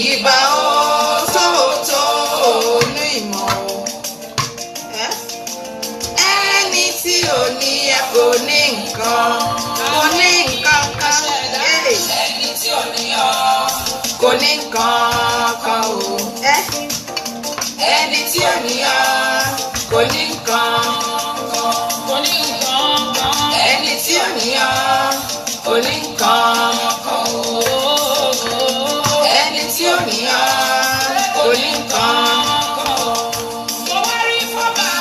Ìbà òótọ́ ní ìmọ̀ ẹni tí ò ní ẹ kò ní nǹkan kan ẹni tí ò ní ọ kò ní nǹkan kan o ẹni tí ò ní ọ kò ní nǹkan ẹni tí ò ní ọ kò ní nǹkan kan o. Tí ò ní ọ kò ní nǹkan. Mo wá rí fọ́bà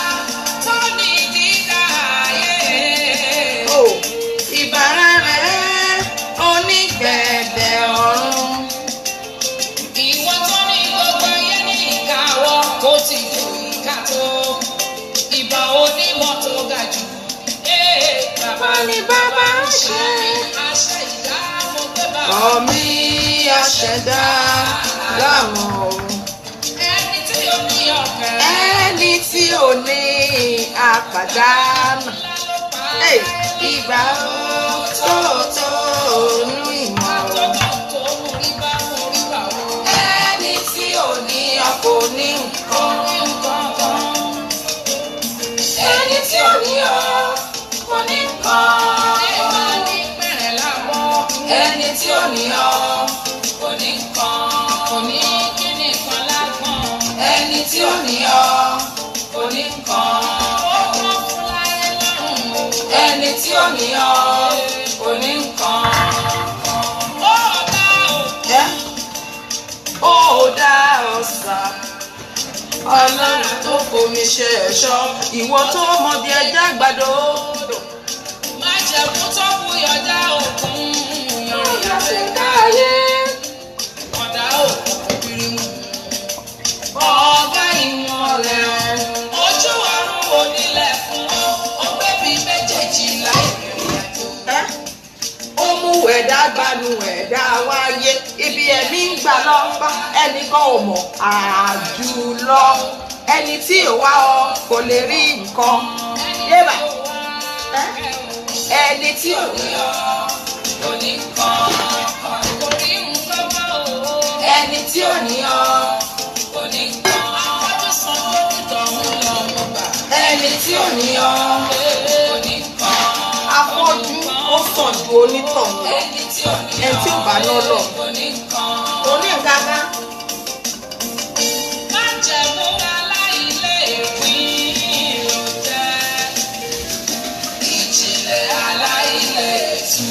tó ní dídá ayé. Ìbára rẹ̀ onígbẹ̀dẹ̀ ọ̀run. Ìwọ tó ní gbogbo ayé ní ìkáwọ́ kó ti kú ìka tó. Ìbà onímọ̀ tó ga jù. Bàbá ni bàbá ṣe. Àṣẹ ìdá mo gbé bá. Ọ̀mí àṣẹ̀dá láwọn ọ̀run. Ẹni tí ò ní ọ̀kẹ́. Ẹni tí ò ní àpàdánù. Ìbà òótọ́ nú ìmọ̀. Ẹni tí ò ní ọkọ̀ ní nǹkan. Ẹni tí ò ní ọkọ̀ ní nǹkan. Ẹni tí ò ní ọkọ̀ ní nǹkan. Ẹni tí ò ní ọ kò ní nǹkan. Ẹni tí ò ní ọ kò ní nǹkan. Ó dá ọ̀sà Ọlọ́run tó fomi ṣe ẹ̀ṣọ́ ìwọ tó mọ bí ẹja àgbàdo. Má jẹ̀bú tó buyọ̀ dá òkun yanrìn àṣẹ̀dá ayé. Ọ̀dà òkun bírímù. Ọ̀gá ìmọ̀lẹ̀ ojú ọ̀run onílẹ̀ fún ọgbẹ́ bíi méjèèjì láì rìnrìn àjò. Ó mú ẹ̀dá gbanú ẹ̀dá wáyé ibi ẹ̀mí ń gbà lọ bá ẹnìkan ò mọ̀ àjùlọ ẹni tí ò wá ọ kò lè rí nǹkan. Yébà ẹni tí ò ní ọ kò ní nǹkan. Ẹni tí ò ní ọ. Ẹni tí ò ní ọ kò ní nǹkan. Afọ́jú ó sàn ju onítọ̀hún lọ. Ẹni tí ò bá ná lọ kò ní nǹkan. Kò ní nǹkan ká. Má jẹ̀mú aláìlé ìpín ló jẹ́. Ìjìnlẹ̀ aláìlé tú.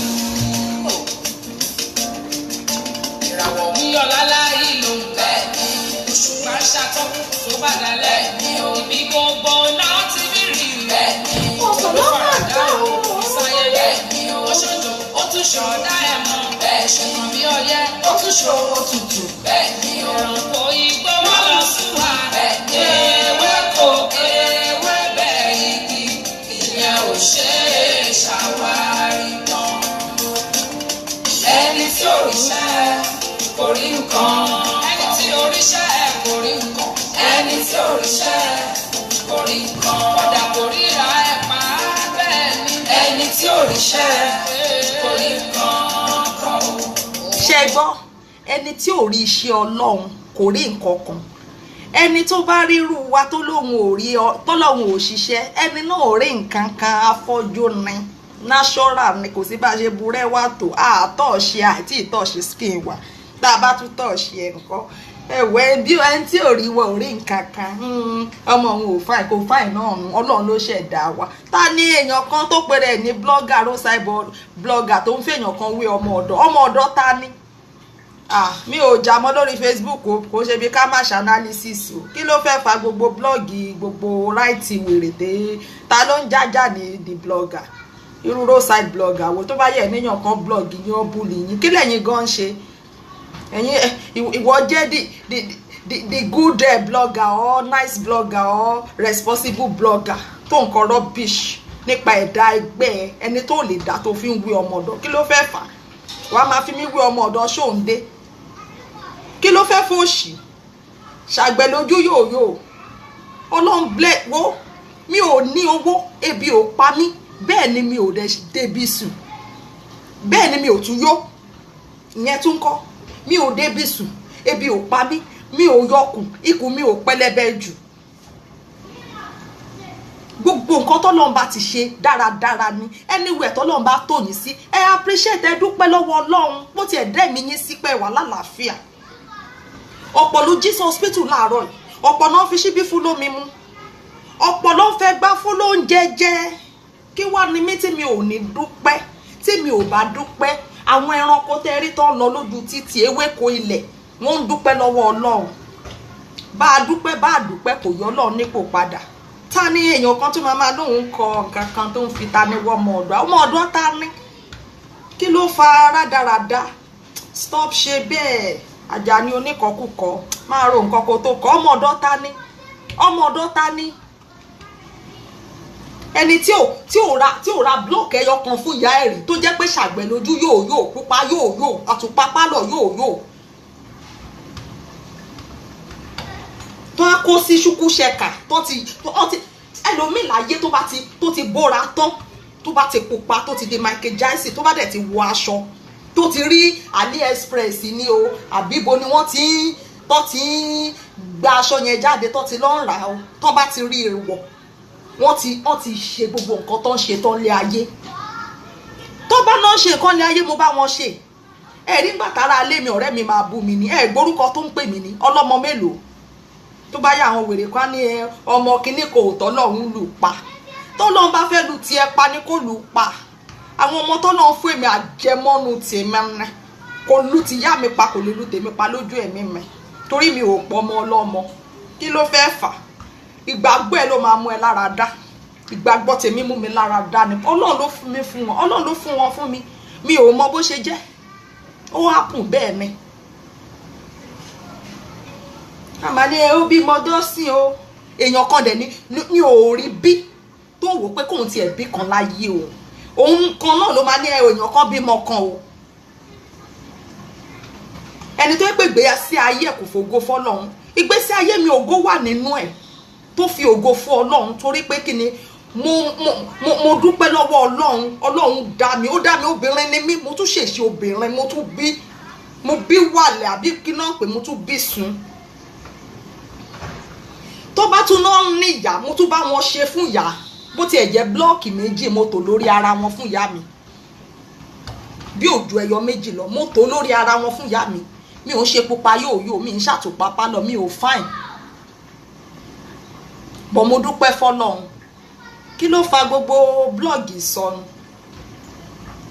Ìràwọ̀ ń yọ láláì ló ń bẹ̀ ní. Òṣùpá ṣàtọ́kùn tó bá dalẹ̀ ní omi gbogbo náà ti bí rí rẹ̀ ní. Ló fàdá òun sáyẹyẹ ní oṣooṣù ó tún ṣọ̀dá ẹ̀ mọ́. Bẹ́ẹ̀ ṣùgbọ́n bí ọyẹ́ ó tún ṣòro tutù. Bẹ́ẹ̀ ni ẹranko igbó wá lọ sùn wá. Bẹ́ẹ̀ ni ewéko ewébẹ̀ igi ìyẹn ò ṣe é ṣàwárí tán. Ẹni tí òrìṣẹ́ kò rí nǹkan. Ẹni tí òrìṣẹ́ kò rí nǹkan. Ẹni tí òrìṣẹ́ kò rí nǹkan. Ọ̀dà kò ríra ẹ̀ pa bẹ́ẹ̀ ni. Ẹni tí òrìṣẹ́ kò rí nǹkan kan. Ṣé gbọ́ ẹni tí ò rí iṣẹ́ Ọlọ́run kò rí nǹkan kan. Ẹni tó bá rírú wa tó lóun ò rí tọ́lọ́run ò ṣiṣẹ́ ẹni náà ò rí nǹkan kan afọ́jú ni natural ni kò sí bá ṣe burẹ́ wà tó àtọ̀ ṣe àti ìtọ̀ ṣe skin wa tá a bá tún tọ̀ ṣe ẹ̀ nǹkan ẹ̀wẹ̀ bí ẹni tí ò rí wọ ò rí nǹkan kan ọmọ òun ò fáì kò fáì náà Ọlọ́run ló ṣẹ̀dá wa ta ni èèyàn kan tó pèrè ẹ̀ ní blogger roadside blogger tó ń fèèyàn kan wé ọmọ ọ̀dọ́ ta ni mi ò jà mọ́ lórí Facebook o kò ṣe bí ká má ṣe analysis o kí ló fẹ́ fa gbogbo blọ́ọ̀gì gbogbo ráìtì wèrè tẹ́ ta ló ń jájà ní the blogger irú roadside blogger wo tó bá yẹ níyàn kan blọ́ọ̀gì yín ó búlì yín kí lẹ́yìn gan ṣe ẹ̀yin ìwọ jẹ́ the good blogger or nice blogger or responsible blogger tó nǹkan rubbish nípa ẹ̀dá ẹgbẹ́ ẹni tó lè dá tó fi ń wé ọmọ ọ̀dọ̀ kí ló fẹ́ fà wàá máa fi mí wé ọmọ ọ̀dọ̀ ṣóǹdé kí ló fẹ́ fòṣì ṣàgbẹ̀ lójú yòòyò ọlọ́run blẹ̀ wo mi ò ní owó ebi ò pa mí bẹ́ẹ̀ ni mi ò débi sùn bẹ́ẹ̀ ni mi ò tún yó ìyẹn tún kọ́ mi ò débi sùn ebi ò pa mí mi ò yọkùn ikùn mi ò pẹlẹbẹ jù gbogbo nǹkan tọ́lọ́run bá ti ṣe dáradára ni anywhere tọ́lọ́run bá tò yín sí ẹ appreciate ẹ dúpẹ́ lọ́wọ́ ọlọ́run bó tiẹ̀ dẹ́mi yín sí pé wà lálàáfíà ọ̀pọ̀ ló jí sí hospital láàárọ̀ yìí ọ̀pọ̀ náà fi ṣíbí fún lómi mu ọ̀pọ̀ ló fẹ́ gbá fún lóúnjẹ jẹ kí wá ni mí tí mi ò ní dúpẹ́ tí mi ò bá dúpẹ́ àwọn ẹranko tẹ́rí tó ń lọ lójú títì ewéko ilẹ̀ wọ́n ń dúpẹ́ lọ́wọ́ ọlọ́run bá a dúpẹ́ kò yọ ọlọ́run nípò padà ta ni èèyàn kan tó máa lóun kọ nǹkan kan tó ń fi ta ní wọ́n ọmọ ọ̀dọ́ ta ní kí ló fa rádaràda stop ṣe bẹ́ẹ̀ Àjàní oníkọkúkọ máa ro nǹkan kó tó kọ ọmọ ọ̀dọ́ ta ní ẹni tí ò ra block ẹyọ kan fún ìyá ẹ̀rí tó jẹ́ pé ṣàgbẹ̀ lójú yóò pupa yóò àtùpá pálọ̀ yóò tó á kó sí ṣúkú ṣẹkà tó ti ẹlòmíì láyé tó ti bóra tán tó bá ti pupa tó ti di Michael Jackson tó bá dẹ̀ ti wọ aṣọ tó ti rí AliExpress ni o àbíbo ni wọ́n ti gba aṣọ yẹn jáde tó ti lọ́ọ́ rà o tó bá ti rí ìwọ̀ wọ́n ti ṣe gbogbo nǹkan tó ń ṣe tán lé ayé tó bá náà ṣe nǹkan lé ayé mo bá wọn ṣe ẹ̀rí gbàtàrà alé mi ọ̀rẹ́ mi máa bú mi ní gbórúkọ tó ń pè mí ní ọlọ́mọ mélòó tó bá yá àwọn wèrè kan ní ọmọ kìíní kò tọ́lọ́run lù pa tọ́lọ́run bá fẹ́ lu tiẹ̀ pa ní kó lù pa àwọn ọmọ tọ́lọ́run fún èmi àjẹmọ́nu tèmi mẹ́ kò lu ti yá mi pa kò lè lu tèmi pa lójú ẹ̀mí mẹ́ torí mi ò pọ̀ ọmọ ọlọ́mọ kí ló fẹ́ fà ìgbàgbọ́ ẹ ló máa mú ẹ lára dá ìgbàgbọ́ tèmi mú mi lára dá ni ọlọ́run ló fún mi fún wọn ọlọ́run ló fún wọn fún mi mi ò mọ bó ṣe jẹ́ ó hápùn bẹ́ẹ̀ ni àmàlẹ́ ó bí mọ́dọ́ sí o èèyàn kan dẹ̀ ní ò rí bí tó wò pé kóun tiẹ̀ bí kan láyé o òun kan náà ló máa ní èèyàn kan bímọ kan o ẹni tó pè gbé sí ayé ẹ̀ kò fògo fọ́lọ́run ìgbésí ayé mi ògo wà nínú ẹ̀ tó fi ògo fún ọlọ́run torí pé kí ni mo dúpẹ́ lọ́wọ́ ọlọ́run dá mi obìnrin ni mí mo tún ṣèṣe obìnrin mo bí wàlẹ̀ àbí kí náà pé mo tún bí sun tó bá tún náà ń ní ìyá mo tún bá wọn ṣe fún ìyá bó tiẹ̀ jẹ́ blọ́ọ̀kì méjì mo tò lórí ara wọn fún ìyá mi bí òjò ẹyọ méjì lọ mo tò lórí ara wọn fún ìyá mi ò ń ṣe pupa yóò mi ń ṣàtòpá pálọ̀ mi ò fine bọ̀ mo dúpẹ́ fọ́lọ́run kí ló fa gbogbo blọ́ọ̀gì sọnù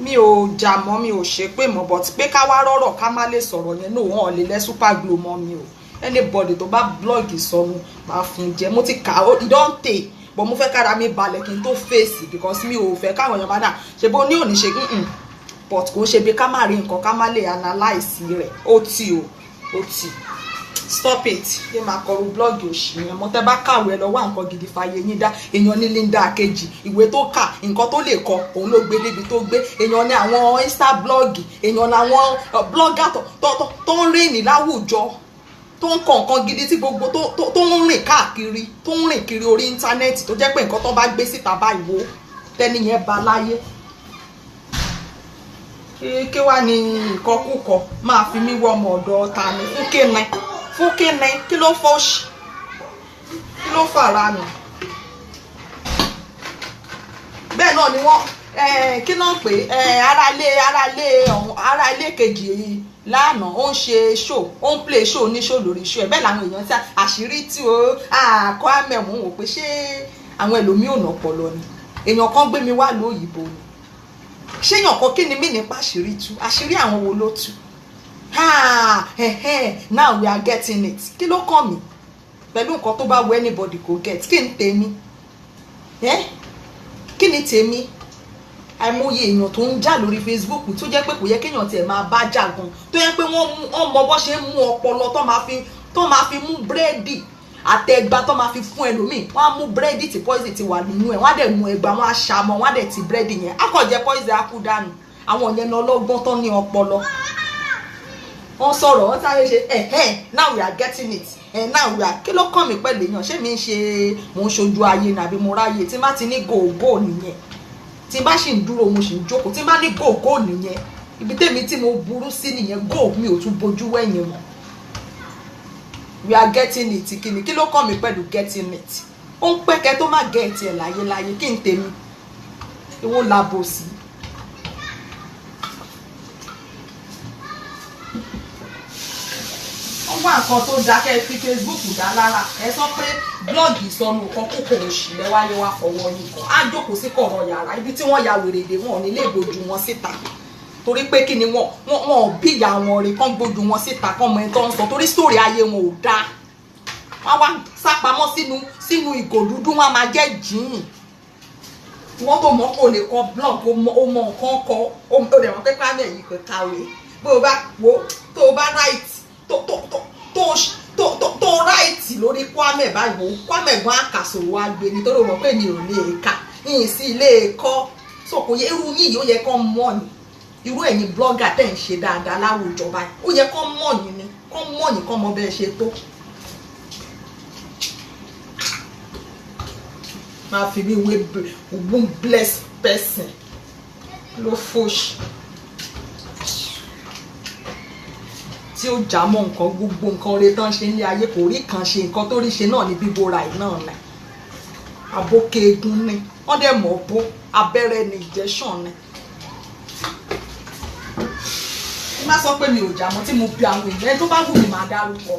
mi ò jà mọ́ mi ò ṣe pé mọ́ but pé ká wá rọ́rọ̀ ká má lè sọ̀rọ̀ yẹn náà wọ́n lè lẹ́ super glue mọ́ mi o anybody tó bá blọ́ọ̀gì sọnù máa fún jẹ mo ti kà ó ìdọ́ǹtè bọ̀ mo fẹ́ kára mi balẹ̀ kí n tó fèsì because mi ò fẹ́ káwọn èèyàn bá dà ṣe bó ní òní ṣe but kò ṣe bí ká má rí nǹkan ká má lè analyse rẹ̀ ó ti stop it yé máa kọrú blọ́ọ̀gì òṣì yẹn mo tẹ́ bá kàwé lọ wá nǹkan gidi fàyè yín dá èèyàn ní Linda Kejì ìwé tó kà nǹkan tó lè kọ òun ló gbé débi tó gbé èèyàn ní àwọn insta blọ́ọ̀gì èèyàn ní àwọn blọ́gà tó ń rìn ní láwùjọ tó ń kọ nǹkan gidi tí gbogbo tó ń rìn káàkiri tó ń rìn kiri orí íńtánẹ́ẹ̀tì tó jẹ́ pé nǹkan tó bá gbé síta báyìí wo tẹ́ni yẹn ba láyé kí wá ní ìkọkúkọ máa fi mí wọ ọmọ ọ̀dọ̀ ta ni fún kíni kí ló fọ́ òṣì kí ló fara nù bẹ́ẹ̀ náà ni wọ́n kí náà pé ara ilé kejì yìí lánàá ó ń ṣe show ó ń play show ní show lórí show ẹ̀ bẹ́ẹ̀ làwọn èèyàn tí àṣírí tí ó àkọ́ àmẹ̀mú wò pé ṣé àwọn ẹlòmíì ò nà pọ̀lọ ni èèyàn kan gbé mi wá lóyìnbó ni ṣé èèyàn kan kí ni mí nípa àṣírí tú àṣírí àwọn wo ló tú now we are getting it kí ló kàn mí pẹ̀lú nǹkan tó bá wọ anybody kò get kí n tèmi kí ni tèmi àìmọye èèyàn tó ń jà lórí Facebook tó jẹ́ pé kò yẹ kéèyàn tiẹ̀ máa bá jà gan tó yẹ pé wọ́n mọ bó ṣe ń mú ọpọlọ tó máa fi tó máa fi mú búrẹ́dì àtẹgbà tó máa fi fún ẹlòmíì, wọ́n á mú búrẹ́dì tí poison ti wà nínú ẹ̀, wọ́n á dẹ̀ mú ẹgbà, wọ́n á ṣàmọ́, wọ́n á dẹ̀ ti búrẹ́dì yẹn á kàn jẹ́ poison á kú dànù. Àwọn yẹn ní ọlọ́gbọ́n tó ní ọpọlọ. Wọ́n sọ̀rọ̀ wọ́n sáré ṣe now we are getting it now we are kí ló kàn mí pẹ̀lú èèyàn, ṣé mi ń ṣe mò ń ṣojú ayé nàbí mo ráyè. Tí má ti ní gògó nìyẹn, tí bá sì ń dúró mo sì ń jókòó, tí bá ní gògó nìyẹn, ibi tèmi tí mo burú sí nìyẹn, gò mi ò tún bojú wẹ̀yìn mọ́. We are getting it kíni, kí ló kàn mí pẹ̀lú getting it. Ó ń pẹ́kẹ́ tó má get ẹ̀ láyé kí n tèmi ìwọ làbò sí. Wọ́n wá nǹkan tó dákẹ́ fi Facebook dá lára. Ẹ sọ pé blọ́ọ̀gì ìsọnù kan kókò òṣì lẹ́wáyé wá fọwọ́ yín kan. Á jókòó sí kọ̀rọ̀ yàrá ibi tí wọ́n ya wèrèdè wọn ò ní lè gbójú wọn síta. Torí pé kí ni wọn ò bí ìyá wọn rè kán gbójú wọn síta kán mọ ẹni tó ń sọ, torí sítórì ayé wọn ò dáa. Wọ́n wá sápamọ́ sínú ìgò dúdú, wọ́n máa jẹ́ jìn. Wọ́n tó mọ̀ kó lè kọ blog, ó mọ nǹkan kọ, ó dẹ̀ mọ̀ pé Kwame yìí kò kàwé. Bó o bá wo tó o bá write tó ráìtì lórí Kwame báyìí wò Kwame gan àkàsòrò àgbè nítorí o mọ̀ pé mi ò lè kà yìí sí ilé ẹ̀kọ́. So kò yẹ irú yìí ó yẹ kán mọ̀ ni, irú ẹ̀yin blogger tẹ̀ ń ṣe dáadáa láwùjọ báyìí ó yẹ kán mọ̀ yín ni, kán mọ̀ bẹ́ẹ̀ ṣe tó. Máa fi mí wé one blessed person ló fòṣì tí ó já mọ́ nǹkan, gbogbo nǹkan rẹ̀ tán ṣe ní ayé kò rí kan ṣe, nǹkan tó rí ṣe náà ní bíbóra ẹ̀ náà nà. Àbókè egun ni wọ́n dẹ̀ mọ̀ bó, abẹ́rẹ́ ni injection ni. Má sọ pé mi ò jà mọ́ tí mo bí àwọn èèyàn tó bá wù mí máa dárúkọ.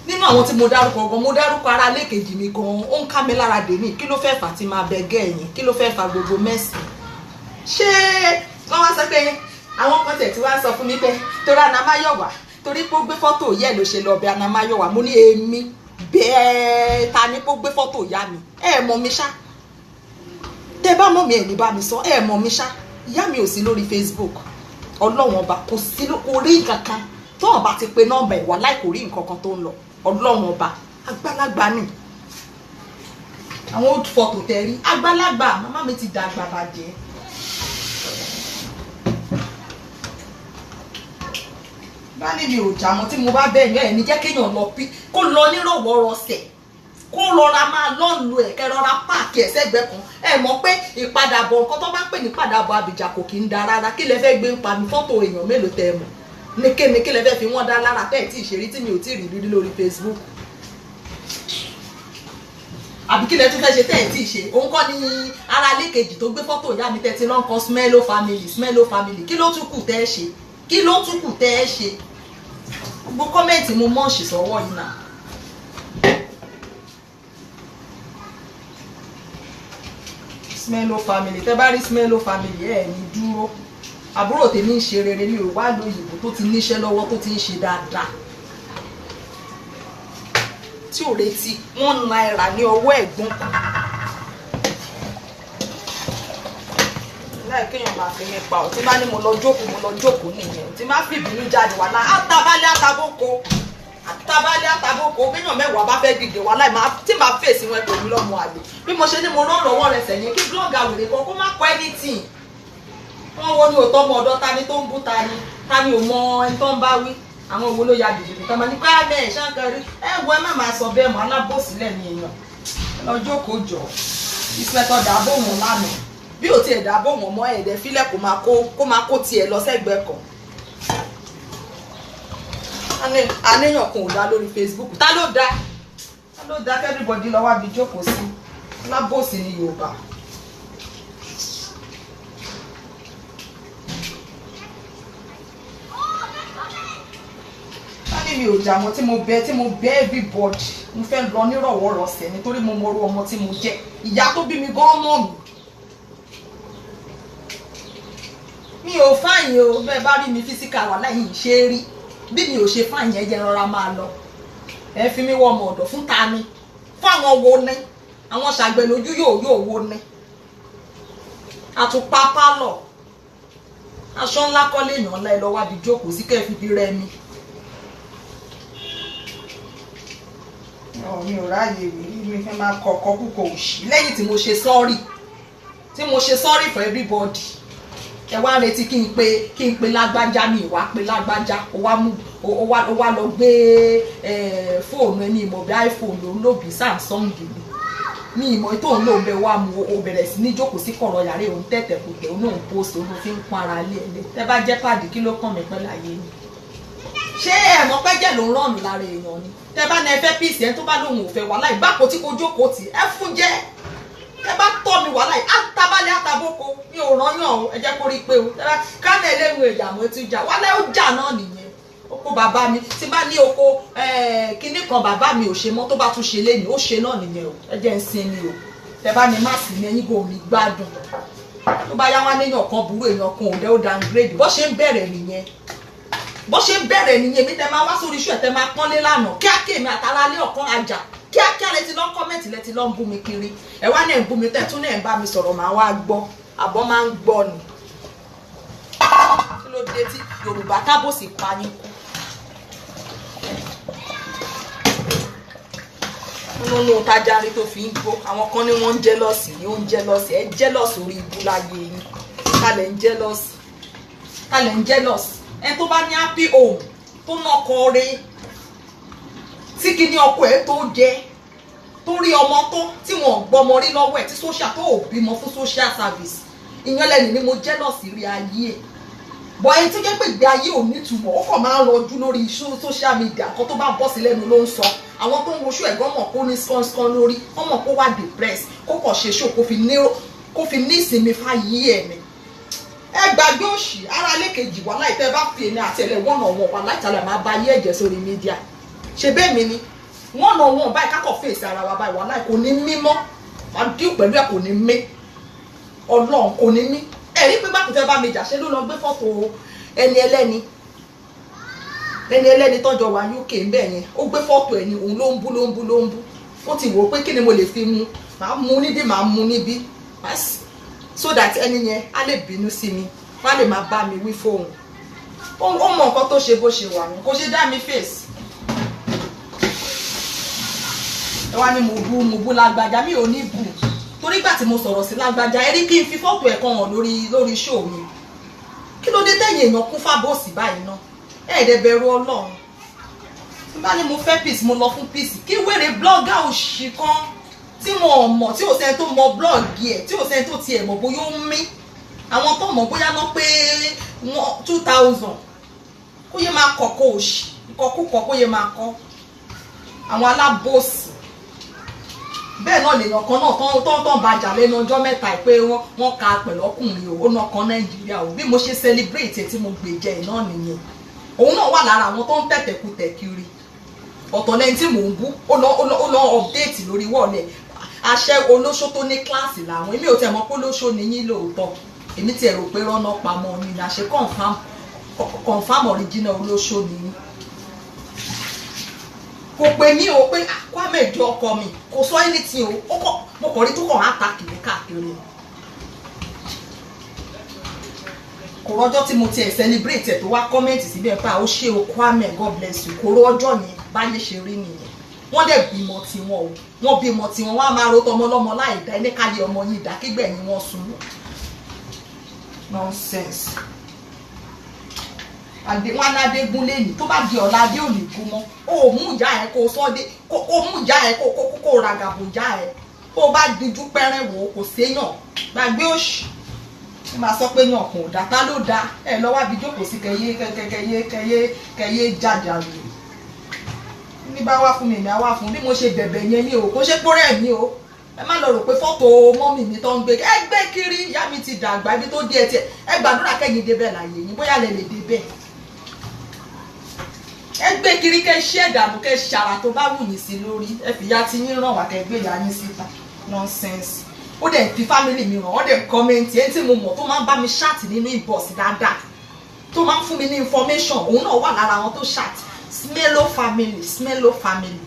Nínú àwọn tí mo dárúkọ gan, mo dárúkọ ara lẹ́kejì mi gan, ó ń ká mi lára dè ní kí ló fẹ́ fà tí máa bẹ gẹ́ẹ̀yìn, kí ló fẹ́ fà gbogbo mẹ́sì. Ṣé wọ́n wá sọ pé àwọn kan tẹ̀ tí wọ́n sọ fún mi pé torí Anamáyọ̀wá torí pé ó gbé fọ́tò yẹ́ ló ṣe lọ bẹ Anamáyọ̀wá, mo ní èmi bẹ́ẹ̀ ta ni pé ó gbé fọ́tò ìyá mi, ẹ mọ̀ mi ṣá. Tẹ́ bá mọ̀ mi ẹ̀ ní bá mi sọ, ẹ mọ̀ mi ṣá. Ìyá mi ò sí lórí Facebook, Ọlọ́run ọba kò sí kò rí nǹkan kan tó ọba ti pe nọ́mbà ẹ̀ wá láì kò rí nǹkan kan tó ń lọ. Ọlọ́run ọba àgbàlagbà ni àwọn old photo tẹ́ rí, àgbàlagbà màmá mi ti dàgbà bàjẹ́. Báni mi ò jà mọ́ tí mo bá bẹ̀rẹ̀ ẹ̀ ní jẹ́ kéèyàn lọ pí kó lọ nírọ̀wọ́rọ̀sẹ̀ kó lọ́ra máa lọ́nu ẹ̀ kẹ́ rọra páàkì ẹ̀ sẹ́gbẹ́ kan. Ẹ mọ̀ pé ìpadàbọ̀ nǹkan tó bá ń pè ní ìpadàbọ̀ Abìjà kò kí ń da rárá. Kí lẹ fẹ́ gbé ń pa mi fọ́tò èèyàn mélòó tẹ́ ẹ mọ̀ ní kí lẹ fẹ́ fi wọ́n dá lára tẹ́ ẹ̀ tí ìṣeré tí mi ò tí ì rí lórí Facebook. Àbí kí lẹ tún fẹ́ ṣe tẹ́ ẹ̀ tí ì ṣe. Òun kọ́ ni ara lẹ́kejì tó gbé fọ́tò ìyá mi tẹ́ ti lọ́n kan Smello family. Kí ló tún kù tẹ́ ẹ ṣe? Kí ló tún kù tẹ́ ẹ ṣe? Gbogbo kọ́mẹ̀ntì mo mọ̀ọ́ṣì sọ́wọ́ yìí náà. Smello family, tẹ́ bá rí Smello family ẹ̀ ní dúró. Àbúrò tèmi ń ṣe rere ní Yorùbá lóyìnbó tó ti níṣẹ́ lọ́wọ́ tó ti ń ṣe dáadáa. Tí ò retí £1 ní ọwọ́ ẹ̀gbọ́n kan. Láì kéèyàn máa fi mi pa ọ́, tí bá ní mo lọ jókòó nìyẹn. Tí má fi ìbínú jáde wà láì àtàbálẹ̀ àtàbókò béèyàn mẹ́wàá bá fẹ́ dìde wà láì tí máa fèsì wọn pẹ̀lú lọ́mọ àlè. Bí mo ṣe ní mo rán lọ́wọ́ rẹ̀ sẹ́yìn kí blọ́ọ̀gà wèrè kan kó má kọ́ anything. Wọ́n wo ni òótọ́ ọmọ ọ̀dọ́ ta ni tó ń bú ta ni ò mọ ẹni tó ń bá wí. Àwọn òwò ló ya dìde tó máa ní Kwame Ṣàǹkàrí ẹ wo ẹ má máa sọ bẹ́ẹ̀ mọ́ alábòsílẹ̀ ni èèyàn. Lọ jókòó jọ ìsìpẹ̀tọ̀ dàbò wọn lánàá. Bí ò tiẹ̀ dàbò wọn mọ́ ẹ̀ẹ́dẹ̀ fílẹ̀ kó máa kó tiẹ̀ lọ sẹ́gbẹ̀ẹ́ kan. Àníyàn kan ò dá lórí Facebook. Ta ló dá everybody lọ wá bí jókòó sí. Alábòsí ni Yorùbá. Báni mi ò jà mọ́ tí mo bẹ̀ everybody. Mo fẹ́ lọ nírọ̀wọ́rọ̀sẹ̀ nítorí mo mọ orú ọmọ tí mo jẹ́. Ìyá tó bí mi gan mọ̀ mi. Mi ò fáyìn o, bẹ́ẹ̀ bá rí mi physical wà láyìn ṣe rí. Bí mi ò ṣe fáyìn ẹ jẹ́ rọra máa lọ. Ẹ fi mí wọ ọmọ ọ̀dọ̀ fún ta ni? Fún àwọn wo ni? Àwọn ṣàgbẹ̀lójú yóò wo ni? Àtùpà pálọ̀. Aṣọ ńlá kọ́lé èèyàn ńlá ẹ lọ wá bí jókòó sí kẹ́ fi bí rẹ mi. mi ò ráàyè mi fẹ́ máa kọ̀ọ̀kọ́ púpọ̀ òṣì lẹ́yìn tí mo ṣe sorry for everybody ẹ wá retí kí n pe lágbájá mi ìwà pe lágbájá ó wá lọ gbé fóònù ẹni ìmọ̀ bí iPhone ló ń lò bí Samsung ní ìmọ̀ tó ń lò ń bẹ wá mu ó bẹ̀rẹ̀ sí ní jókòó sí kọ̀rọ̀ yàrá òun tẹ̀tẹ̀ kùtẹ̀ òun náà ń post òun fi ń pọn ara lé ẹ̀ tẹ́ bá jẹ́ pàdé kí ló kàn mí pẹ́ láyé ni ṣé ẹ̀mọ́ pẹ́jẹ́ ló ń rọ̀nù lára èèyàn ni tẹ́ bá ní ẹ fẹ́ píìsì ẹ tó bá lóun ò fẹ́ wàhálà ìbáko tí kò jókòó tì ẹ fún jẹ́ ẹ bá tọ́ mi wàhálà yìí àtàbálẹ̀ àtàbóko mi ò rányàn o ẹ jẹ́ kó rí pé o ẹ bá kánà ẹlẹ́nu ìyàmọ́ ti jà wàhálà ó jà náà nìyẹn oko bàbá mi tí bá ní oko kinní kan bàbá mi ò ṣe mọ́ tó bá tún ṣe léni ó ṣe náà nìyẹn o ẹ jẹ́ ń sinmi o tẹ́ bá ní má sì ní ẹyin bò mí gbádùn tó bá yá wá léyàn kan burú èèyàn kan òde ó downgrade bó ṣe ń bẹ̀rẹ̀ nìyẹn mi tẹ́ máa wá sórí iṣu ẹ̀ tẹ́ máa pọ́nlé lánàá kíákíá mi àtàrà lé ọ̀kan ajá kíákíá lẹ ti lọ kọ́mẹ̀ntì lẹ ti lọ ń bú mi kiri ẹ wá náà ń bú mi tẹ̀ tún náà ń bá mi sọ̀rọ̀ máa wá gbọ́ àbọ̀ máa ń gbọ́ ni kí ló dé tí Yorùbá tábòsì pa ní kú nínú tájárí tó fi ń gbó àwọn kan ní wọ́n ń jẹ́lọ́sì ní ó ń jẹ́lọ́sì ẹ jẹ́lọ́sì orí ibú láyé yín kálẹ̀ ń jẹ́lọ́sì ẹ tó bá ní happy home tó nọkọ rẹ̀ tí kìíní ọkọ ẹ tó jẹ tó rí ọmọ tó tí wọn gbọmọ rí lọ́wọ́ ẹ tí social tó ò bímọ fún social service ìyẹn lẹ́nu ni mo jealous rí ayé ẹ bọ ẹni tó jẹ́ pé ìgbé ayé ò nítumọ̀ ó kàn máa ń rọjú lórí social media kan tó bá bọ́ sí lẹ́nu ló ń sọ àwọn tó ń woṣù ẹ̀gbọ́n mọ̀ kó ní skọ́nskọ́n lórí wọ́n mọ̀ kó wà depressed kó kàn ṣe ṣó kó fi ní ìsinmi fáyé ẹ̀ ni ẹ gbàgbé òṣì ara lẹ́kejì wà láì tẹ́ bá fi èmi àti ẹlẹ́ wọ́n náà wọ́n wà láì tàlẹ̀ máa ba ayé ẹ̀jẹ̀ sórí mídíà ṣe bẹ́ẹ̀ mi ni wọ́n náà wọ́n báyìí kákọ̀ fèsì ara wa báyìí wà láì kò ní mímọ́ máa dín pẹ̀lú ẹ̀ kò ní mí ọlọ́run kò ní mí ẹ̀rí pé bákùn fẹ́ bá mi jà ṣe ló lọ gbé fọ́tò ẹni ẹlẹ́ni tọ́jọ́ wa UK ń bẹ̀ yẹn ó gbé fọ́tò ẹni òun ló ń bú ó ti wò ó pé kí ni mo lè fi mu máa mú níbí máa mú níbí so that ẹni yẹn á lè bínú sí mi wọ́n á lè máa bá mi wí fóun ó mọ nǹkan tó ṣe bó ṣe wà ní kò ṣe dá mi fèsì ẹ wá ní mo bú lágbájá mi ò ní bù torí gbà tí mo sọ̀rọ̀ sí lágbájá ẹ rí kí n fi fọ́tò ẹ̀ kan hàn lórí show mi kí ló dé tẹ̀yìn èèyàn kún fábọ́ọ̀sì báyìí ná ẹ̀ẹ́dẹ̀ bẹ̀rù Ọlọ́run tí bá ní mo fẹ́ peace mo lọ fún peace kí wèrè blogger òṣì kan tí mo mọ̀ tí ò sẹ́ni tó mọ blọ́ọ̀gì ẹ̀ tí ò sẹ́ni tó tiẹ̀ mọ̀ bóyá ó ń mí àwọn tó mọ̀ bóyá ná pé 2000 kó yẹ máa kọ̀kọ́ òṣì ìkọkúkọ kó yẹ máa kọ́ àwọn alábòsì bẹ́ẹ̀ náà lèèyàn kan náà tán bàjà lẹ́nu ọjọ́ mẹ́ta pé wọ́n ka pẹ̀lọ́kùnrin ó náà kan Nàìjíríà ò bí mo ṣe celebrate tí mo gbèjẹ náà nìyẹn òun náà wà lára àwọn tó ń tẹ̀tẹ̀kùtẹ̀ kiri ọ̀tọ̀ lẹ́yìn tí mò ń bú ó lọ update lórí wọ́ọ̀lẹ̀ àṣẹ olóṣó tó ní kíláàsì làwọn èmi ò tẹ̀ mọ́ pé olóṣó ni yín lóòótọ́ èmi ti rò pé rọ́nà pamọ́ ni àṣẹ confam original olóṣó ni yín kò pè mí o pé Kwame jọ ọkọ mi kò sọ anything o mo kàn rí tó kàn àtàkì ní káàkiri kò rọjọ́ tí mo tiẹ̀ celebrate ẹ̀ tó wá kọ́mẹ́ǹtì síbẹ̀ pé ó ṣe o Kwame God bless you kò rọjọ́ yẹn báyé ṣe rí nìyẹn wọ́n dẹ̀ bímọ tiwọn o wọ́n bímọ tiwọn wọ́n á máa ro tọmọ lọ́mọ láì dá ẹni ká lé ọmọ yìí dá kígbẹ̀yìn wọn sùn nonsense wọn adégún lẹ́yìn tó bá di ọ̀la adé ò lè gún mọ́ ó mú ìyá ẹ̀ kó sọ́dé kó mú ìyá ẹ̀ kó ragàbò ìyá ẹ̀ tó bá dijú pẹ́rẹ́ wò ó kò séyàn gbàgbé òṣì ó máa sọ pé yàn kò dá tá ló dá ẹ lọ́wọ́ àbí jókòó sí kẹyé jáde àrùn ní bá wá fún mi ní àwa fún bí mo ṣe bẹ̀bẹ̀ yẹn ní o kó ṣe pọ́rẹ́ mi o ẹ má lọ rò pé fọ́tò mọ́mì mi tó ń gbé ẹ gbé kiri ìyá mi ti dàgbà ibi tó dé ẹ tiẹ̀ ẹ gbàdúrà kẹ́yìn débẹ̀ láàyè yín bóyá lẹ lè débẹ̀ ẹ gbé kiri kẹ́ ṣí ẹ̀dànù kẹ́ ṣàrà tó bá wù yín sí lórí ẹ fìyà tí yín ràn wá kẹ́ gbé ìyá yín síta nonsense ó dẹ̀ fi family mi ràn wọ́n dẹ̀ kọ́mẹ́ǹtì ẹni tí mo mọ̀ tó máa ń bá mi ṣáàtì nínú inbox dáadáa tó máa ń fún mi ní information òun náà wà lára àwọn tó ṣáàtì Smello family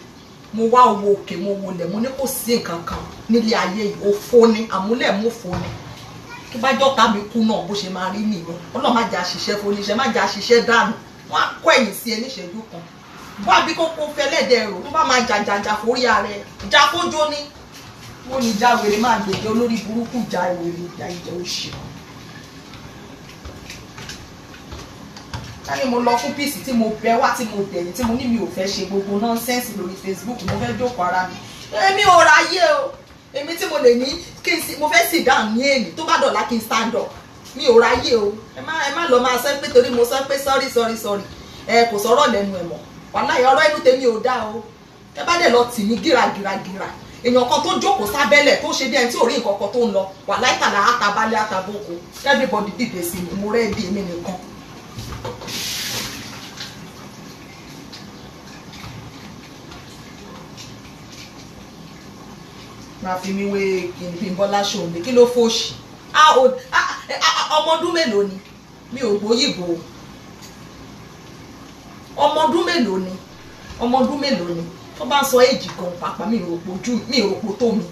mo wá owó òkè mo wọlẹ̀ mo ní kò sí nǹkan kan nílé ayé yìí òfo ni àmúlẹ̀ mú fo ni tó bá jọ́ta mi kú náà bó ṣe máa rí nìyẹn ọlọ́run má jà ṣiṣẹ́ foníṣẹ́ má jà ṣiṣẹ́ dànù wọ́n á kọ́ ẹ̀yìn sí ẹ níṣẹ́jú kan wá bí kókó fẹlẹ́dẹ̀ rò tó bá máa jàjàjà forí ààrẹ ìjà kójó ní wọ́n ní ìjà wèrè máa gbèjọ lórí burúkú ìjà ìwèrè ìjà ìjẹ òṣì. káyọ̀ mo lọ fún píìsì tí mo bẹ wá tí mo bẹ̀yìn tí mo ní mi ò fẹ́ ṣe gbogbo nọ́ńsẹ́ǹsì lórí Facebook mo fẹ́ jókòó ara mi èmi ò ráyè o èmi tí mo lè ní kí n mo fẹ́ sì dáhùn ní èmi tó bá dọ̀la kí n stand up mi ò ráyè o ẹ má lọ máa sọ pé torí mo sọ pé sorry kò sọ̀rọ̀ lẹ́nu ẹ̀ mọ́ wàláhì ọ̀rọ̀ ẹnu tèmi ò dá o ẹ bá dẹ̀ lọ tì mí gíragíragíra èèyàn kan tó jókòó sábẹ́lẹ̀ tó ṣe bí ẹni tí ò rí nǹkan kan tó ń lọ wàláhì tàlà àtàbálẹ̀ àtàbókò everybody dìde sí mi mo rẹ́ bí èmi nìkan. máa fi mi wé kìnìún Bọ́lá Ṣòwò kí ló fòṣì ọmọ ọdún mélòó ni mi ò gbóyìnbó ọmọ ọdún mélòó ni tó bá ń sọ èjì gan pàápàá mi ò rò pò tó mi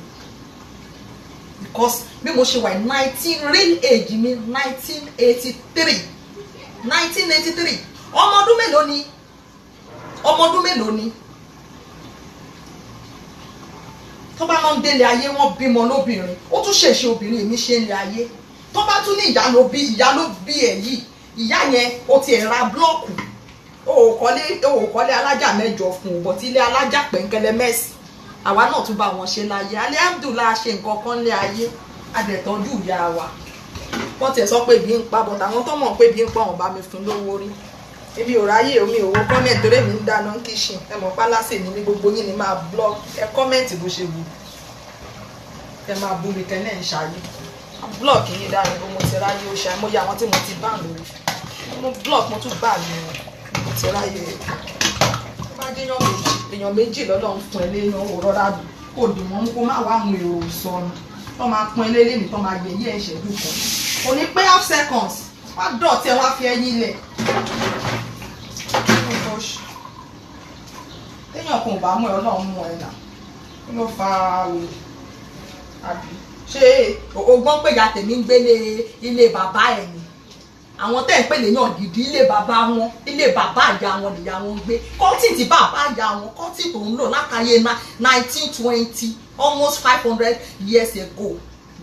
because bí mo ṣe wà ní 19 real age mi 1983 ọmọ ọdún mélòó ni tó bá lọ ń délé ayé wọn bímọ lóbìnrin ó tún ṣèṣe obìnrin èmi ṣe ń lé ayé tó bá tún ní ìyá ló bí ẹ yìí ìyá yẹn ó ti ra blọọkù ó kọ́lé alájà mẹ́jọ fún un bọ̀tí ilé alájà pẹ̀ǹkẹ́lẹ́ mẹ́sì àwa náà tún bá wọn ṣe láyé alihamdulilayi ṣe nǹkan kan lé ayé adẹ̀tọ́jú ìyá wa wọ́n tiẹ̀ sọ pé bí ń pa bọ̀tà àwọn tó mọ̀ pé bí ń pa wọn bá mi fún lówó rí ebi ò ráyè omi òwò kọ́mẹ̀ntì torí mi ń dáná kíṣìn ẹ mọ̀ pálásì ní gbogbo yín ni máa blog ẹ kọ́mẹ̀ntì bó ṣe wù ẹ máa bú mi tẹ́lẹ̀ ń ṣayé blog yìí dára bó mo ti ráyè ó ṣe àìmọye àwọn tí mo ti bá lórí mo blog mo tún bá mi mo ti ráyè tó bá dé èèyàn méjì lọ́dọ̀ ń fún ẹ léèyàn ò rọra kò dì mọ́ kó má wá àwọn èrò sọnù tó máa pọ́n ilé lẹ́nu tó máa gbé yí ẹ̀ṣẹ̀ dùkọ̀ kò ní pé half seconds wá dọ̀tí ẹ wá fi ẹyin lẹ̀ téèyàn kan ò bá mú ẹ Ọlọ́run mú ẹ nà kí ló fa òye àbí ṣé ogbọ́n pé ìyá tèmi ń gbélé ilé bàbá ẹ̀ ni àwọn tẹ́ ń pè léyàn gidi ilé bàbá wọn ilé bàbá ìyá wọn nìyá wọn gbé kọ́tì tí bàbá ìyá wọn kọ́tì tó ń lò látàyè 1920 almost 500 years ago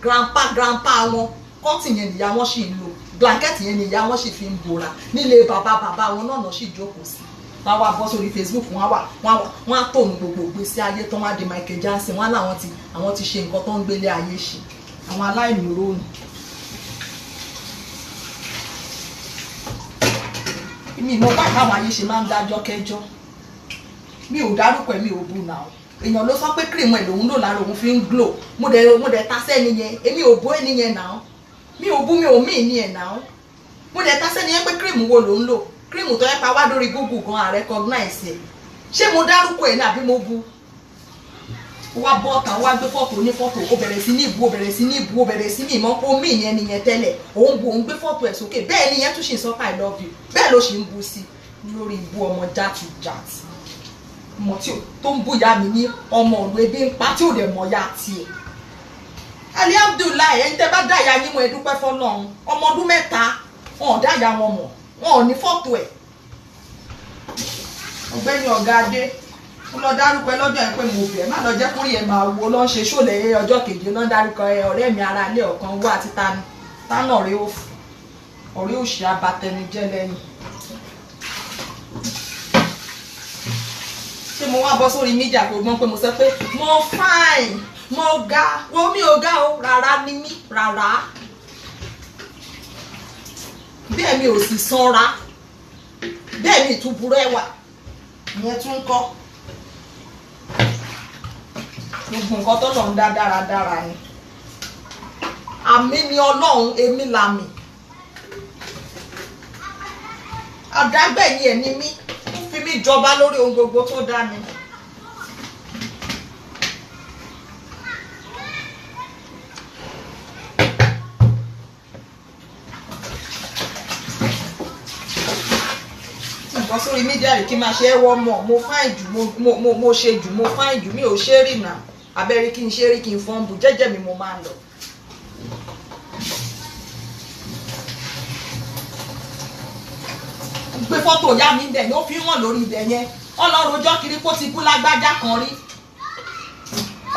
grandpa wọn kọ́tì yẹn nìyá wọn sì ń lò blanket yẹn nìyá wọn sì fi ń bora nílé bàbá wọn náà sì jókòó sí wọ́n wá bọ́ sórí Facebook wọ́n á tòun gbogbo ìgbésí ayé tán wá di Michael Jackson wọ́n láwọn ti ṣe nǹkan tó ń gbélé ayé ṣe àwọn aláìní rónì. mi mọ báyìí káwọn ayé ṣe máa ń dájọ́ kẹjọ́ mi ò dárúkọ mi ò bú náà èèyàn ló sọ pé cream ẹ̀ lòun lò lára òun fi ń glow mo dẹ̀ ta sẹ́ni yẹn èmi ò bú ẹni yẹn náà mi ò bú mi ò mí ní ẹ̀ náà mo dẹ̀ ta sẹ́ni yẹn pé cream wo lòun lò cream tó yẹ pa wá lórí Google gan à recognize ẹ̀ ṣé mo dárúkọ ẹ̀ ní àbí mo bú wá bọ́ ọ̀tàn wá gbé fọ́tò ní fọ́tò ó bẹ̀rẹ̀ sí ní ìbú ó bẹ̀rẹ̀ sí ní ìbú ó bẹ̀rẹ̀ sí ní ìmọ̀ pé omi ìyẹn nìyẹn tẹ́lẹ̀ òun bu òun gbé fọ́tò ẹ̀ sókè bẹ́ẹ̀ ni ìyẹn tún ṣì ń sọ I love you bẹ́ẹ̀ ló ṣì ń bu sí lórí ìbú ọmọ játijàti ọmọ tí tó ń bú ìyá mi ní ọmọ ọ̀nà ebi ń pa tí ò dẹ̀ mọ̀ ya tiẹ̀ alihamdulilayi ẹni tẹ́ bá dá ìyá yín mọ̀ ẹ dúpẹ́ fọ́lọ́run ọmọ ọdún 3 wọn ò dá ìyá wọn mọ̀ wọn ò ní fọ́tò ẹ̀ ọ̀gbẹ́ni ọ̀gá adé mo lọ dárúkọ ẹ lọ́jọ́ yẹn pé mo bẹ̀ má lọ jẹ́ kó yẹ máa wo lọ́ ń ṣe ṣòlẹ̀ ọjọ́ kejì lọ́ ń dárúkọ ẹ ọ̀rẹ́ mi ara ilé ọ̀kan owó àti tani tánà ọ̀rẹ́ òṣì abatẹnijẹ́ lẹ́yìn. ṣé mo wá bọ́ sórí mídíà kó gbọ́n pé mo sọ pé mo fine mo ga wo mi ò ga o rárá ni mí rárá bẹ́ẹ̀ mi ò sì sanra bẹ́ẹ̀ mi ìtúburú ẹwà ìyẹn tún kọ́ gbogbo nǹkan tó lọ ń dá dáradára ni àmì ni Ọlọ́run èmi làmì àdágbẹ̀yìn ẹ̀ ni mí ó fi mí jọba lórí ohun gbogbo tó dá mi. nǹkan sórí mídíà rẹ̀ kí n máa ṣe ẹwọ́ mọ̀ mo fáìn jù mo ṣe jù mo fáìn jù mi ò ṣe rí nà abẹ́rẹ́ kí n ṣe rí kí n fọ́n bù jẹ́jẹ́ mi mo máa ń lọ. gbé fọ́tò ìyá mi bẹ̀ ni ó fi hàn lórí ibẹ̀ yẹn ọlọ́run ọjọ́ kiri kó ti bú lágbájá kan rí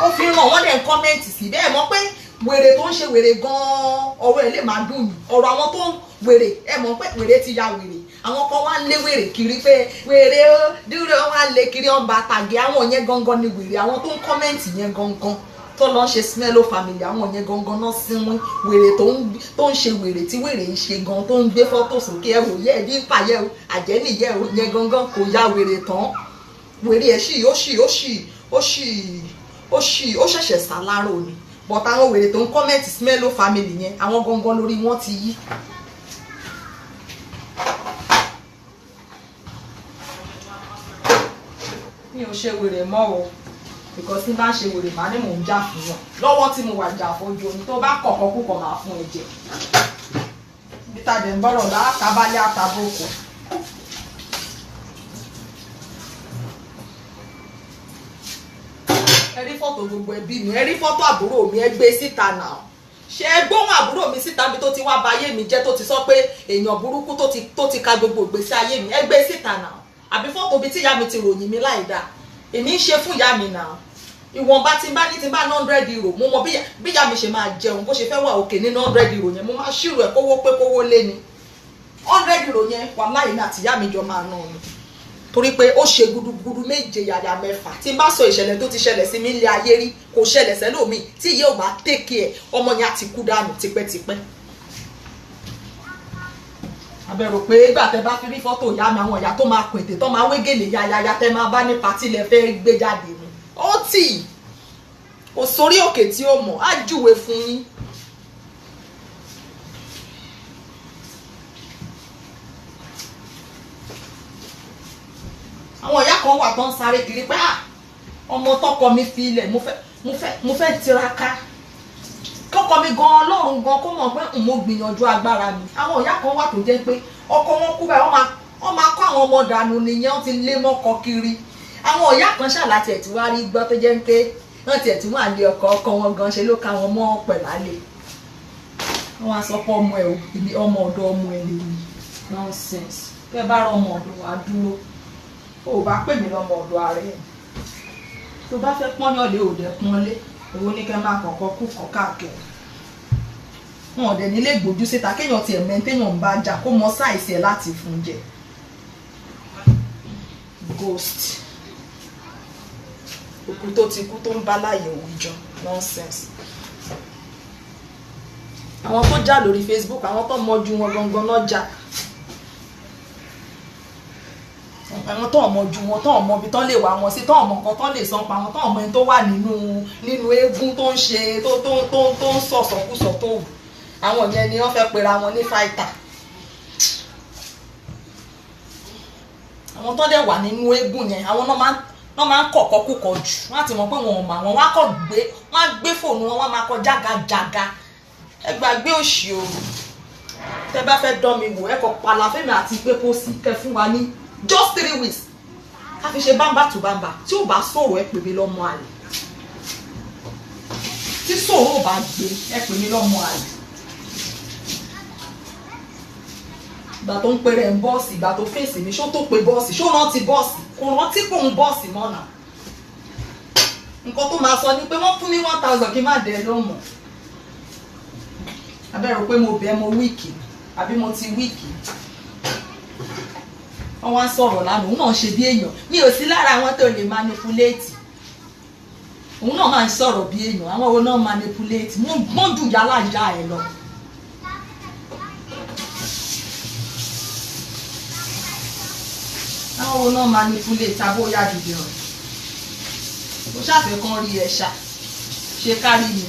ó fi ràn wọ́n dẹ̀ ń kọ́mẹ́ǹtì sí bẹ́ẹ̀ mọ̀ pé wèrè tó ń ṣe wèrè gan-an ọ̀rọ̀ ẹ̀ lè máa dùn yìí ọ̀rọ̀ àwọn tó ń wèrè ẹ mọ̀ pé wèrè ti ya wèrè àwọn kan wá ń lé wèrè kiri pé wèrè ó dúró wá ń lé kiri ọ̀nba tàgé àwọn yẹn gangan ni wèrè àwọn tó ń kọ́mẹ́ǹtì yẹn gangan tó lọ ń ṣe Smello family àwọn yẹn gangan náà sínwín wèrè tó ń ṣe wèrè tí wèrè ń ṣe gan tó ń gbé fọ́tò sókè ẹ̀ wò yẹ ẹ̀ bí ń pààyẹ o àjẹ́ nìyẹ o yẹn gangan kò ya wèrè tán wèrè ẹ̀ ó ṣẹ̀ṣẹ̀ sálárò ni but àwọn wèrè tó ń kọ́mẹ́ǹtì Smello family yẹn àwọn gangan lórí wọn ti yí. mi ò ṣe wèrè mọ́ o because tí n bá ṣe wèrè màá ní mò ń jà fún wọn lọ́wọ́ tí mo wà jà fojú omi tó bá kọ̀ọ̀kan kúkọ̀ máa fún ẹ jẹ bí tàbí ń bọ̀rọ̀ láàkábálẹ̀ àtàbòkù. ẹ rí fọ́tò gbogbo ẹbí mi ẹ rí fọ́tò àbúrò mi ẹ gbé síta náà ṣe é gbóhùn àbúrò mi síta bí tó ti wá ba ayé mi jẹ́ tó ti sọ pé èèyàn burúkú tó ti ka gbogbo ìgbésí ayé mi ẹ gbé síta náà àbí fọ́tò bí tí ìyá mi ti ròyìn mi láì dáa èmi ń ṣe fún ìyá mi náà ìwọ̀nba tí n bá ní tí n bá 100 euro mo mọ bí ìyá mi ṣe máa jẹun bó ṣe fẹ́ wà òkè nínú 100 euro yẹn mo máa ṣírò ẹ̀ kówó pé kówó lé ni 100 euro yẹn wà láì ní àti ìyá mi jọ máa ná ni torí pé ó ṣe gudugudu méje yàyà mẹ́fà tí n bá sọ ìṣẹ̀lẹ̀ tó ti ṣẹlẹ̀ sí mi nílé ayé rí kò ṣẹlẹ̀ sẹ́lòmíì tí ìyá ò bá tèkè ẹ̀ ọmọ yẹn àti kú dànù tipẹ́tipẹ́. abẹ́rò pé ìgbà tẹ bá fi rí fọ́tò ìyá mi àwọn ìyá tó máa pètè tó máa wégèlè yáyáyá tẹ máa bá ní pàtí lẹ fẹ́ gbé jáde ni ó tì kò sórí òkè tí ó mọ̀ á júwe fún yín. àwọn ìyá kan wà tó ń sáré kiri pé ọmọ tọkọ mi fi ilẹ̀ mo fẹ́ tiraka kọ́kọ́ mi gan Ọlọ́run gan kó mọ̀ pé mo gbìyànjú agbára mi. àwọn ìyá kan wà tó jẹ́ pé ọkọ wọn kú báyìí wọ́n máa kọ́ àwọn ọmọ dànù nìyẹn wọ́n ti lé mọ́kọ kiri. àwọn ìyá kan ṣàlàtì ẹ̀ tí wàá rí gbọ́ tó jẹ́ pé wọ́n tiẹ̀ tí wọ́n à lé ọkọ wọn gan ṣe ló ká wọn mọ́ pẹ̀lálẹ̀. wọ́n á sọ pé ọmọ ẹ̀ ibi ọmọ ọ̀dọ̀ ọmọ ẹ̀ lè ní nonsense. tẹ́ bá rọ ọmọ ọ̀dọ̀ wa dúró ó bá pè mí lọ́mọ ọ̀dọ̀ ààrẹ tó bá fẹ́ pọ́nyàn lé òde pọ́nlé èwo ní kẹ́ máa kọ̀ọ̀kan kú kọ̀ káàkiri wọn ọ̀dẹ̀ nílé gbójú síta kéèyàn tiẹ̀ mẹ́ńtéèyàn ń bá jà kó mọ sáìsì ẹ̀ láti fún jẹ ghost òkú tó ti kú tó ń bá láàyè òwújọ nonsense. àwọn tó jà lórí Facebook àwọn tó mọjú wọn gangan náà jà àwọn tó ọmọ ju wọn tó ọmọ ibi tó lè wà wọn sí tó ọmọ nǹkan tó lè san pa wọn tó ọmọ ẹni tó wà nínú eégún tó ń ṣe tó ń sọ̀sọ̀kúsọ tó wù àwọn yẹn ni wọ́n fẹ́ pera wọn ní fighter. àwọn tó dẹ̀ wà nínú eégún yẹn àwọn náà máa ń kọ̀kọ́ kúkọ jù wọ́n á ti mọ̀ pé wọn ò mọ̀ àwọn wọ́n á gbé fóònù wọn wọ́n máa kọ jágajàga ẹ gbàgbé òṣì o tẹ bá fẹ́ dán mi wò ẹ kọ palafẹ́mi àti pé kó sì kẹ fún wa ní just 3 weeks ká fi ṣe bámbà tó bámbà tí ò bá sọ̀rọ̀ ẹ pè mí lọ́mọ àlè tí sọ̀rọ̀ ò bá gbé ẹ pè mí lọ́mọ àlè. ìgbà tó ń pèrè ń bọ́ọ̀sì ìgbà tó fèsì mi ṣó tó pe bọ́ọ̀sì ṣó rántí bọ́ọ̀sì kò rántí kò ń bọ́ọ̀sì mọ́nà nǹkan tó máa sọ ni pé wọ́n fún mi 1000 kí n má dẹ̀ lóhùn abẹ́rò pé mo bẹ̀ mo wíìkì àbí mo ti wíìkì wọ́n wá sọ̀rọ̀ lánàá òun náà ṣe bí èèyàn mi ò sí lára àwọn tó lè manipulate òun náà máa ń sọ̀rọ̀ bí èèyàn àwọn òun náà manipulate mo gbọ́n jù yálà ìyá ẹ̀ lọ. àwọn òun náà manipulate abóyá dìde hàn kò ṣàfẹ́ kan rí ẹ̀ ṣá ṣe kárí mi.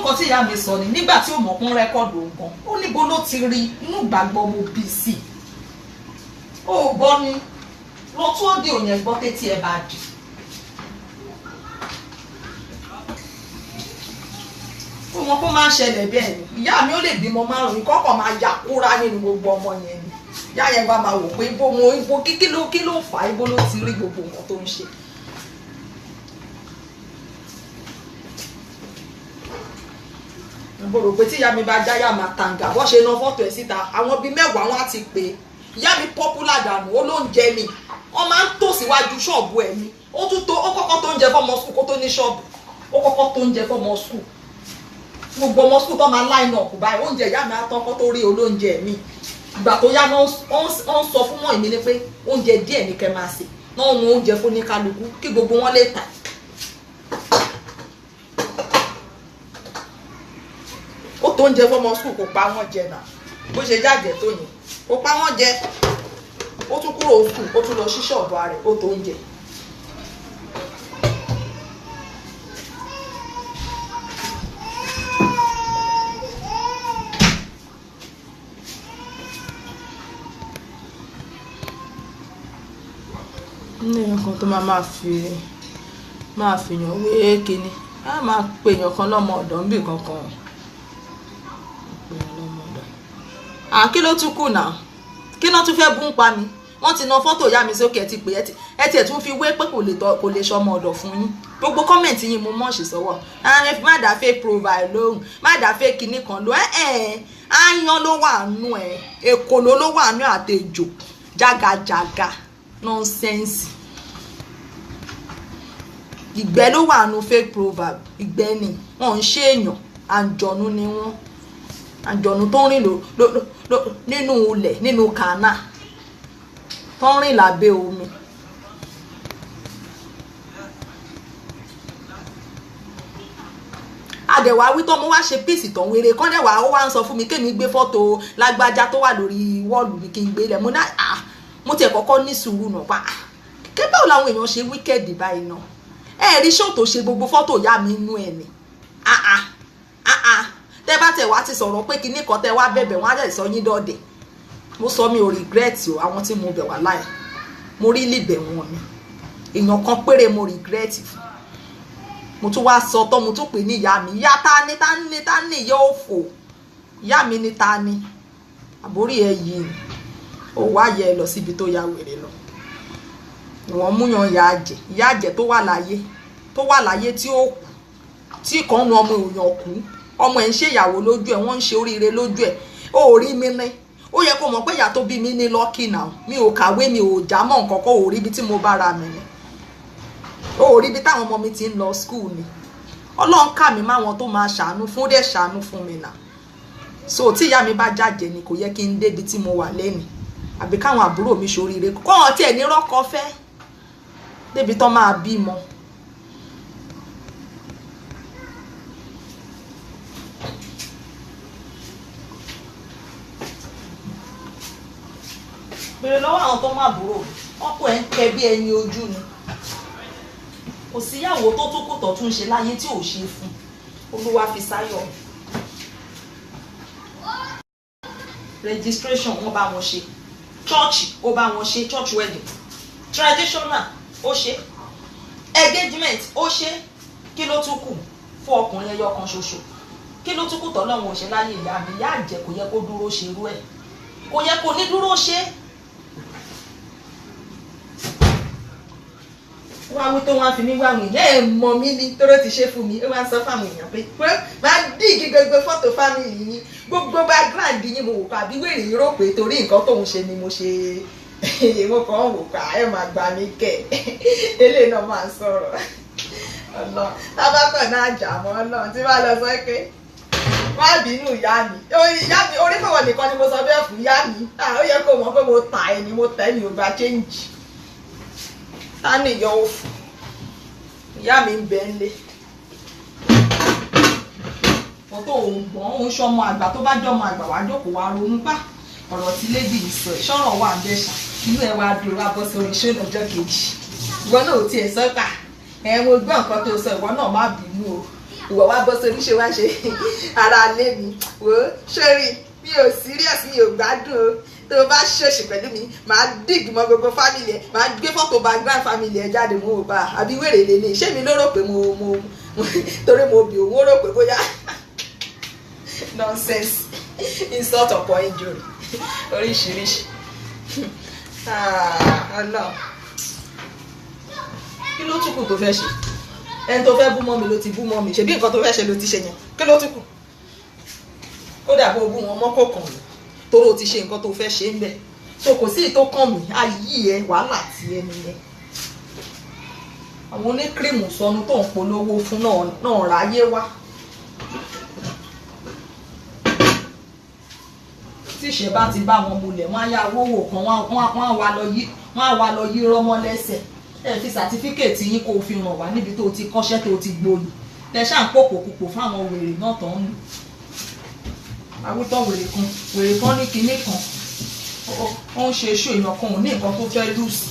nǹkan tí ìyá mi sọ ni nígbà tí ó mọ̀ kún rẹ́kọ̀dù nǹkan ó níbo ló ti rí inú ìgbàgbọ́ mo bí sí i ó gbọ́ ni lọ tún ó di òyìn ẹ̀gbọ́n tètè ẹ̀ bá dì ó mọ kó máa ń ṣẹlẹ̀ bẹ́ẹ̀ ni ìyá mi ó lè bímọ 5 ìkọ́kọ̀ máa yà kúra nínú gbogbo ọmọ yẹn ni ìyá yẹn bá máa wò pé ibo kí ló fà á, ibo ló ti rí gbogbo nǹkan tó ń ṣe. mo rò pé tí ìyá mi bá jáyà máa tàǹgà bó ṣe ná fọ́tò ẹ̀ síta àwọn bíi 10 wọn á ti pè é ìyá mi popular dànù ó ló ń jẹ ni wọ́n máa ń tò síwájú ṣọ́ọ̀bù ẹ̀ ni ó kọ́kọ́ tó ń jẹ fọ́mọ skul kó tó ní ṣọ́ọ̀bù ó kọ́kọ́ tó ń jẹ fọ́mọ skul gbogbo ọmọ skul tó máa line up báyìí oúnjẹ ìyá mi àtọ́kọ́ tó rí olóúnjẹ mi ìgbà tó yá náà wọ́n sọ fún mọ́ ìmí ni pé oúnjẹ díẹ̀ ní kẹ́ máa sè náà mú oúnjẹ fún ní kálukú kí gbogbo wọn lè tà. ó tó ń jẹ fọ́mọ skul kò pa wọ́n jẹ náà bó ṣe jáde tó yẹn kò pa wọ́n jẹ ó tún kúrò skul ó tún lọ sí ṣọ́ọ̀bù rẹ̀ ó tó ń jẹ. ní nǹkan tó máa fi yàn wé kíní á máa pè yàn kan lọ́mọ ọ̀dọ̀ níbì kankan kí ló tún kù náà kí náà tún fẹ́ bú ń pa mi wọ́n ti na fọ́tò ìyá mi sókè ẹ ti pè ẹ tiẹ̀ tún fi wé pé kò lè ṣọmọ ọ̀dọ̀ fún yín gbogbo kọ́mẹ̀ntì yín mo mọ̀ ṣe sọ́wọ́ má dá fake profile lóhùn má dá fake kíní kan ló áyán ló wà nù ẹ̀ èkó ló wà nù àtẹjò jágajàga nonsense ìgbẹ́ ló wà nù fake proverb ìgbẹ́ ni wọ́n ń ṣe èèyàn àǹjọ̀nú ni wọ́n àǹjọ̀nú tó ń rìn nínú ilẹ̀ nínú kànáà tó ń rìn lábẹ́ omi. àdẹ̀wà wí tó mo wá ṣe píìsì tán wéré kán dẹ̀wà ó wá ń sọ fún mi kémi gbé fọ́tò lágbájá tó wà lórí wọ́ọ̀lù mi kí n gbé lẹ̀ mo tiẹ̀ kọ́kọ́ ní sùúrù náà pa kébà làwọn èèyàn ṣe wíkẹ́ẹ̀dì báyìí náà rí ṣó tó ṣe gbogbo fọ́tò ìyá mi nú ẹ̀ ni tẹ́ bá tẹ̀ wá ti sọ̀rọ̀ pé kinní kan tẹ́ wá bẹ̀bẹ̀ wọ́n á dẹ̀ sọ yín dọ́dẹ̀ mo sọ mi ò regret o àwọn tí mo bẹ̀ wá láì mo rí lè bẹ̀ wọ́n ni èèyàn kan péré mo regret fún mo tún wá sọ tán mo tún pè ní ìyá mi ìyá ta ni ìyá òfò ìyá mi ni ta ni àbórí ẹ yìí ó wá yẹ ẹ lọ síbi tó ya wèrè lọ wọ́n múyan ìyá àjẹ́ tó wà láyé tí ó kù tí kan nu ọmọ èèyàn kú ọmọ ẹ̀ ń ṣèyàwó lójú ẹ̀ wọ́n ń ṣe oríire lójú ẹ̀ ó rí mi ní ó yẹ kó mọ̀ pé ìyá tó bí mi ní lọ́kì náà mi ò kàwé mi ò já mọ́ nǹkan kó ò rí ibi tí mo bára mi ni ó rí ibi táwọn ọmọ mi ti ń lọ skul ni ọlọ́run kà mí máwọn tó máa ṣàánú fún dẹ̀ ṣàánú fún mi náà so tí ìyá mi bá jáde ni kò yẹ kí n débi tí mo wà lẹ́nu àbí káwọn àbúrò mi ṣoríire kọ́ ọ̀ tí ẹ̀ ní rọ́kọ fẹ́ débi tán máa bímọ. bèrè lọ́wọ́ àwọn tó máa búrò ọkọ ẹ̀ ń kẹ bí ẹyin ojú ni kò síyàwó tó tó kò tọ́ tún ṣe láyé tí ò ṣe fún olúwa fi sáyọ̀ registration wọ́n bá wọn ṣe church ó bá wọn ṣe church wedding traditional ó ṣe engagement ó ṣe kí ló tún kù fún ọkùnrin ẹyọ kan ṣoṣo kí ló tún kù tọ́lọ́run ò ṣe láyé ìyá mi ìyá àjẹ́ kò yẹ kó dúró ṣe irú ẹ̀ kò yẹ kó ní dúró ṣe. wá wí tó wọ́n fi mí wá àwọn èèyàn ẹ̀ mọ̀ mí ní tóró ti ṣe fún mi ó wá sọ fáwọn èèyàn pé máa díìgì gbogbo fọ́tò fámìlì yín gbogbo background yín mo wò pa àbí wèrè yín rò pé torí nǹkan tóun ṣe ni mo ṣe mo kàn wò pa ẹ máa gbà mí kẹ eléyìí náà máa sọ̀rọ̀ ọlọ tábàkàn náà jà mọ́ Ọlọ́run tí wàá lọ sọ pé má bínú ìyá mi orí fọwọ́ nìkan ni mo sọ bẹ́ẹ̀ fún ìyá mi ó yẹ kó mọ̀ pé mo tà ẹ ni mo tẹ́ mi ò gba change ta ni ìyá òfò ìyá mi ń bẹ ńlé wọn tó gbọ́n òun ṣọmọ àgbà tó bá jọmọ àgbà wàá jókòó wàá ronú pa ọ̀rọ̀ tí lady sọ ìṣọ̀rọ̀ wà ń bẹ̀ṣà inú ẹ̀ wàá dúró wá bọ́ sórí ṣónà ọjọ́ kejì ìwọ náà ò tiẹ̀ sọ́kà mo gbọ́ nǹkan tó sọ ìwọ náà má bínú o ìwọ wá bọ́ sórí ṣe wá ṣe ara lé mi wò ó sórí mi ò serious mi ò gbádùn o tó o bá ṣèṣì pẹ̀lú mi màá dig mọ́ gbogbo family ẹ̀ màá gbé fọ́tò background family ẹ̀ jáde mo ò bá àbí wèrè lélẹ̀ ṣé mi ló rò pé mo torí mo bì òun ó rò pé bóyá nonsense insult upon injury oríṣiríṣi Ọlọ́run kí ló tún kù tó fẹ́ ṣe ẹni tó fẹ́ bú mọ́ mi ló ti bú mọ́ mi ṣebí nǹkan tó fẹ́ ṣe ló ti ṣe yẹn kí ló tún kù kódà bó bú wọn mọ́ kò kàn mí toró ti ṣe nǹkan tó fẹ́ ṣe ń bẹ̀ so kò sí ìtó kàn mí ayé ẹ wàhálà tí ẹ nìyẹn àwọn oníkírìmù sọnù tó ń polówó fún náà ráyé wá tí ìṣe bá ti bá wọn mulẹ̀ wọ́n á yá owó wò kan wọ́n á wá lọ yí rọ́mọ́ lẹ́sẹ̀ ẹ fi sàtífíkèètì yín kó o fi ràn wá níbi tó o ti kọ́ṣẹ́ tó o ti gboyè tẹ ṣáà ń pòpò púpọ̀ fáwọn wèrè náà tó ń lù àwítọ́ wèrè kan ní kinní kan ó ń ṣe iṣu èèyàn kan ò ní nǹkan tó fẹ́ lùsì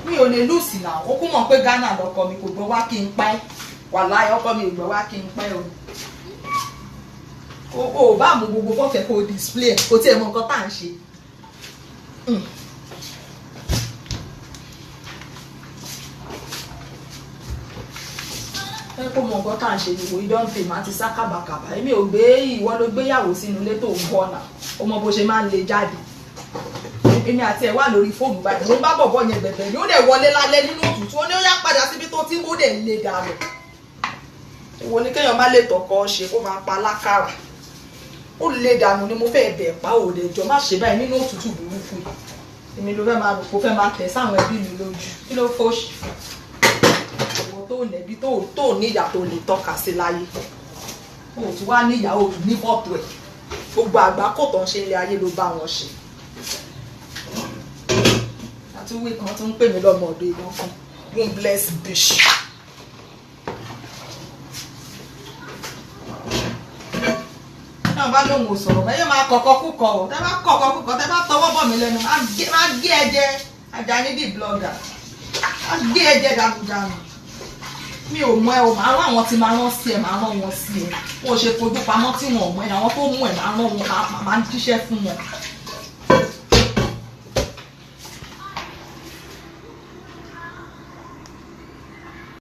mi ò lè lùsì náà ó kú mọ̀ pé Ghana lọkọ mi kò gbọ́ wá kí n pẹ́ wàláhì ọkọ mi ò gbọ́ wá kí n pẹ́ o ò bá mú gbogbo fọ́fẹ́ kó o display ẹ̀ kò tiẹ̀ mọ nǹkan tá à ń ṣe. ẹ kó mọ nǹkan tá à ń ṣe ìwò ìdánfè máa ti sá kàbàkàbà èmi ò gbé ìwọ ló gbéyàwó sínú ilé tó ń bọ̀ náà ó mọ bó ṣe máa ń le jáde èmi àti ẹ̀ wà lórí fóònù báyìí mo bá bọ̀bọ̀ yẹn bẹ̀bẹ̀ ni ó dẹ̀ wọlé lálẹ́ nínú òtútù ó ní ó yá padà síbi tó ti ń bó dẹ̀ lé dànù ìwọ ni kéèyàn má lè tọkọ ṣe kó máa pa lákàrà ó lè dànù ni mo fẹ́ bẹ̀ pa òde jọ má ṣe báyìí nínú òtútù burúkú èmi ló fẹ́ máa rò kó fẹ́ máa tẹ̀ sáwọn ẹbí mi lójú kí ló fọ́ ṣì ìwọ tó nẹ̀bí tó níyà tó lè tọ́ka sí láyé o tún wá níyà o ní bọ́ọ̀tù ẹ̀ gbogbo àgbà kò tán ṣe ilé ayé ló bá wọn ṣe àtúwé kan tó ń pè mí lọ́mọ ọ̀dọ̀ ìwọ̀n kan God bless bish. náà bá lóun ò sọ̀rọ̀ bẹ́ẹ̀ yóò máa kọ̀kọ́ kúkọ̀ ọ̀ tẹ́ bá kọ̀kọ́ kúkọ̀ tẹ́ bá tọwọ́ bọ̀ mí lẹ́nu má gé ẹ̀jẹ̀ Àjàní the blogger má gé ẹ̀jẹ̀ dànùdànù mi ò mọ ẹ o máa rán àwọn tí máa rán sí ẹ máa rán wọn sí ẹ wọn ò ṣe fojú pamọ́ tí wọn ò mọ ẹ àwọn tó mú ẹ máa rán wọn máa ń jíṣẹ́ fún wọn